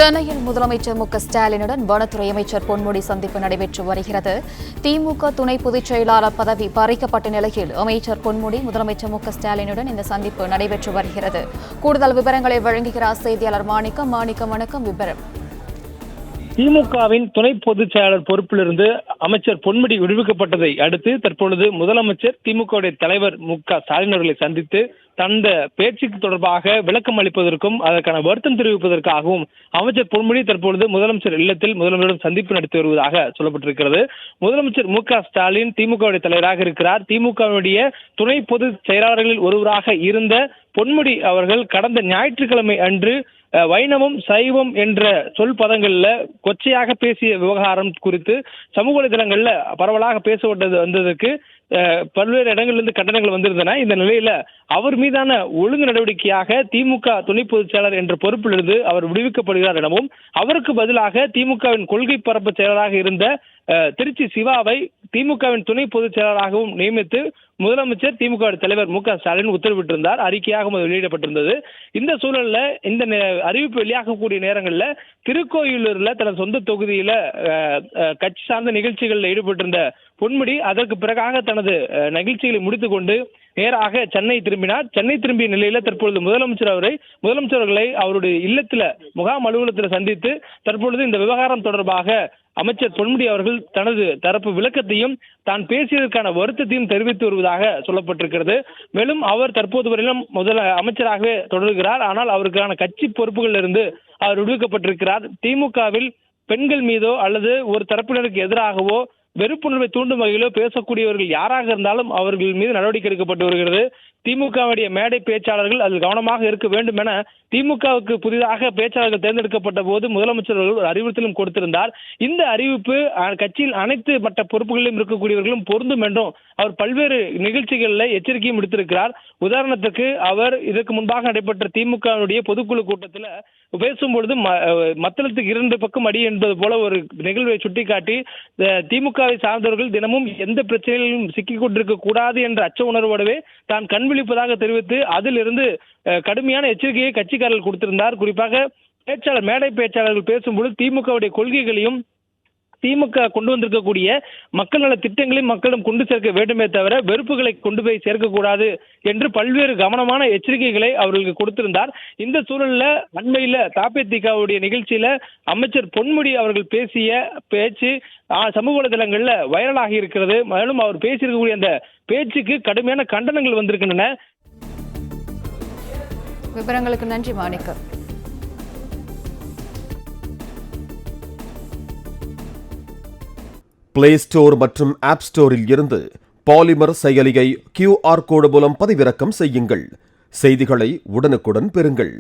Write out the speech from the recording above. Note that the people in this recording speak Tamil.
சென்னையில் முதலமைச்சர் ஸ்டாலினுடன் வனத்துறை அமைச்சர் பொன்முடி சந்திப்பு நடைபெற்று வருகிறது. திமுக துணை பொதுச் செயலாளர் பதவி பறிக்கப்பட்ட நிலையில் அமைச்சர் பொன்முடி முதலமைச்சர் ஸ்டாலினுடன் இந்த சந்திப்பு நடைபெற்று வருகிறது. கூடுதல் விவரங்களை வழங்குகிறார் செய்தியாளர் மாணிக்கம். வணக்கம். விவரம். திமுகவின் துணை பொதுச் செயலாளர் பொறுப்பிலிருந்து அமைச்சர் பொன்முடி விடுவிக்கப்பட்டதை அடுத்து தற்பொழுது முதலமைச்சர் திமுக தலைவர் ஸ்டாலின் அவர்களை சந்தித்து தந்த பேச்சுக்கு தொடர்பாக விளக்கம் அளிப்பதற்கும் அதற்கான வருத்தம் தெரிவிப்பதற்காகவும் அமைச்சர் பொன்முடி தற்பொழுது முதலமைச்சர் இல்லத்தில் முதலமைச்சரிடம் சந்திப்பு நடத்தி வருவதாக சொல்லப்பட்டிருக்கிறது. முதலமைச்சர் ஸ்டாலின் திமுக தலைவராக இருக்கிறார். திமுகவுடைய துணை பொதுச் செயலாளர்களில் ஒருவராக இருந்த பொன்முடி அவர்கள் கடந்த ஞாயிற்றுக்கிழமை அன்று வைணவம் சைவம் என்ற சொல் பதங்கள்ல கொச்சையாக பேசிய விவகாரம் குறித்து சமூக வலைதளங்கள்ல பரவலாக பேசப்பட்டது வந்ததற்கு பல்வேறு இடங்களிலிருந்து கண்டனங்கள் வந்திருந்தன. இந்த நிலையில அவர் மீதான ஒழுங்கு நடவடிக்கையாக திமுக துணை பொதுச் செயலாளர் என்ற பொறுப்பிலிருந்து அவர் விடுவிக்கப்படுகிறார் எனவும் அவருக்கு பதிலாக திமுகவின் கொள்கை பரப்பு செயலராக இருந்த திருச்சி சிவாவை திமுகவின் துணை பொதுச் செயலாளராகவும் நியமித்து முதலமைச்சர் திமுக தலைவர் ஸ்டாலின் உத்தரவிட்டிருந்தார். அறிக்கையாக வெளியிடப்பட்டிருந்தது. இந்த சூழல்ல இந்த அறிவிப்பு வெளியாகக்கூடிய நேரங்கள்ல திருக்கோயிலூர்ல தனது சொந்த தொகுதியில கட்சி சார்ந்த நிகழ்ச்சிகளில் ஈடுபட்டிருந்த பொன்முடி அதற்கு பிறகாக தனது நிகழ்ச்சிகளை முடித்துக் கொண்டு நேராக சென்னை திரும்பினார். சென்னை திரும்பிய நிலையில தற்பொழுது முதலமைச்சர் அவர்களை அவருடைய இல்லத்துல முகாம் அலுவலகத்தில் சந்தித்து தற்பொழுது இந்த விவகாரம் தொடர்பாக அமைச்சர் பொன்முடி அவர்கள் தனது தரப்பு விளக்கத்தையும் தான் பேசியதற்கான வருத்தத்தையும் தெரிவித்து வருவதாக சொல்லப்பட்டிருக்கிறது. மேலும் அவர் தற்போது வரையிலும் அமைச்சராகவே தொடர்கிறார். ஆனால் அவருக்கான கட்சி பொறுப்புகளில் இருந்து அவர் விடுவிக்கப்பட்டிருக்கிறார். திமுகவில் பெண்கள் மீதோ அல்லது ஒரு தரப்பினருக்கு எதிராகவோ வெறுப்புணர்வை தூண்டும் வகையிலோ பேசக்கூடியவர்கள் யாராக இருந்தாலும் அவர்கள் மீது நடவடிக்கை எடுக்கப்பட்டு வருகிறது. திமுகவுடைய மேடை பேச்சாளர்கள் அதில் கவனமாக இருக்க வேண்டும் என திமுகவுக்கு புதிதாக பேச்சாளர்கள் தேர்ந்தெடுக்கப்பட்ட போது முதலமைச்சர் ஒரு அறிவுறுத்தலும் கொடுத்திருந்தார். இந்த அறிவிப்பு கட்சியில் அனைத்து மற்ற பொறுப்புகளிலும் இருக்கக்கூடியவர்களும் பொருந்தும் என்றும் அவர் பல்வேறு நிகழ்ச்சிகளில் எச்சரிக்கையும் விடுத்திருக்கிறார். உதாரணத்துக்கு அவர் இதற்கு முன்பாக நடைபெற்ற திமுகவுடைய பொதுக்குழு கூட்டத்தில் பேசும்பொழுது மத்தளத்துக்கு 2 பக்கம் அடி என்பது போல ஒரு நிகழ்வை சுட்டிக்காட்டி திமுகவை சார்ந்தவர்கள் தினமும் எந்த பிரச்சனையிலும் சிக்கிக் கொண்டிருக்க கூடாது என்ற அச்ச உணர்வோடவே தான் கண் விழிப்பதாக தெரிவித்து அதிலிருந்து கடுமையான எச்சரிக்கையை கட்சிக்காரர்கள் கொடுத்திருந்தார். குறிப்பாக மேடை பேச்சாளர்கள் பேசும்பொழுது திமுகவுடைய கொள்கைகளையும் திமுக கொண்டு வந்திருக்கக்கூடிய மக்கள் நல திட்டங்களையும் மக்களிடம் கொண்டு சேர்க்க வேண்டுமே தவிர வெறுப்புகளை கொண்டு போய் சேர்க்கக்கூடாது என்று பல்வேறு கவனமான எச்சரிக்கைகளை அவர்களுக்கு கொடுத்திருந்தார். இந்த சூழல்ல அண்மையில தாபேதிகாவுடைய நிகழ்ச்சியில அமைச்சர் பொன்முடி அவர்கள் பேசிய பேச்சு சமூக வலைதளங்கள்ல வைரலாகி இருக்கிறது. மேலும் அவர் பேசியிருக்கக்கூடிய அந்த பேச்சுக்கு கடுமையான கண்டனங்கள் வந்திருக்கின்றன. விவரங்களுக்கு நன்றி மாணிக்கம். பிளே ஸ்டோர் மற்றும் ஆப் ஸ்டோரில் இருந்து பாலிமர் செயலியை QR கோடு மூலம் பதிவிறக்கம் செய்யுங்கள். செய்திகளை உடனுக்குடன் பெறுங்கள்.